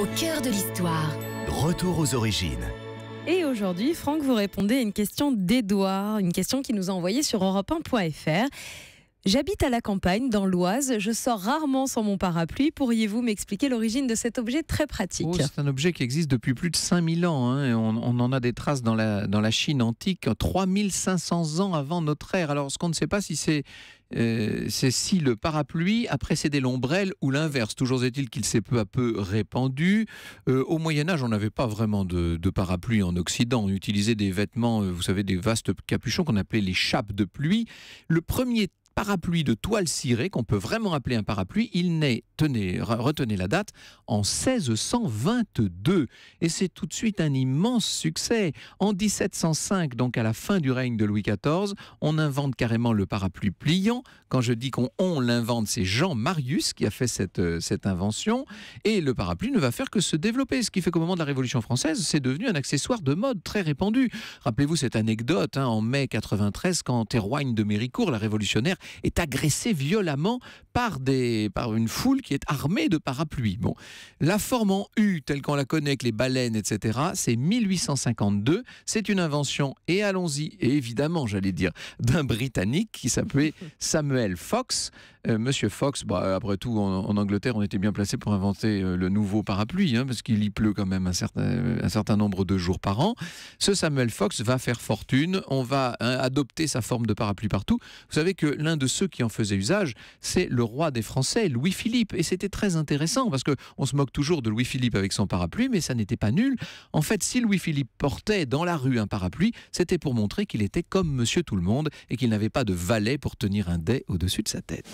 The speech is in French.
Au cœur de l'histoire. Retour aux origines. Et aujourd'hui, Franck, vous répondez à une question d'Édouard, une question qu'il nous a envoyée sur europe1.fr. J'habite à la campagne, dans l'Oise. Je sors rarement sans mon parapluie. Pourriez-vous m'expliquer l'origine de cet objet très pratique ? C'est un objet qui existe depuis plus de 5000 ans. Et on en a des traces dans la Chine antique, 3500 ans avant notre ère. Alors, ce qu'on ne sait pas, c'est si le parapluie a précédé l'ombrelle ou l'inverse. Toujours est-il qu'il s'est peu à peu répandu. Au Moyen-Âge, on n'avait pas vraiment de parapluie en Occident. On utilisait des vêtements, vous savez, des vastes capuchons qu'on appelait les chapes de pluie. Le premier parapluie de toile cirée, qu'on peut vraiment appeler un parapluie, il naît, retenez la date, en 1622. Et c'est tout de suite un immense succès. En 1705, donc à la fin du règne de Louis XIV, on invente carrément le parapluie pliant. Quand je dis qu'on l'invente, c'est Jean Marius qui a fait cette invention. Et le parapluie ne va faire que se développer. Ce qui fait qu'au moment de la Révolution française, c'est devenu un accessoire de mode très répandu. Rappelez-vous cette anecdote, en mai 93, quand Théroigne de Méricourt, la révolutionnaire, est agressé violemment par une foule qui est armée de parapluies. Bon, la forme en U, telle qu'on la connaît avec les baleines, etc., c'est 1852. C'est une invention, et allons-y, et évidemment, j'allais dire, d'un Britannique qui s'appelait Samuel Fox. Monsieur Fox, après tout, en Angleterre, on était bien placé pour inventer le nouveau parapluie, parce qu'il y pleut quand même un certain nombre de jours par an. Ce Samuel Fox va faire fortune. On va adopter sa forme de parapluie partout. Vous savez que l'un de ceux qui en faisait usage, c'est le roi des Français, Louis-Philippe. Et c'était très intéressant parce qu'on se moque toujours de Louis-Philippe avec son parapluie, mais ça n'était pas nul. En fait, si Louis-Philippe portait dans la rue un parapluie, c'était pour montrer qu'il était comme Monsieur Tout-le-Monde et qu'il n'avait pas de valet pour tenir un dais au-dessus de sa tête.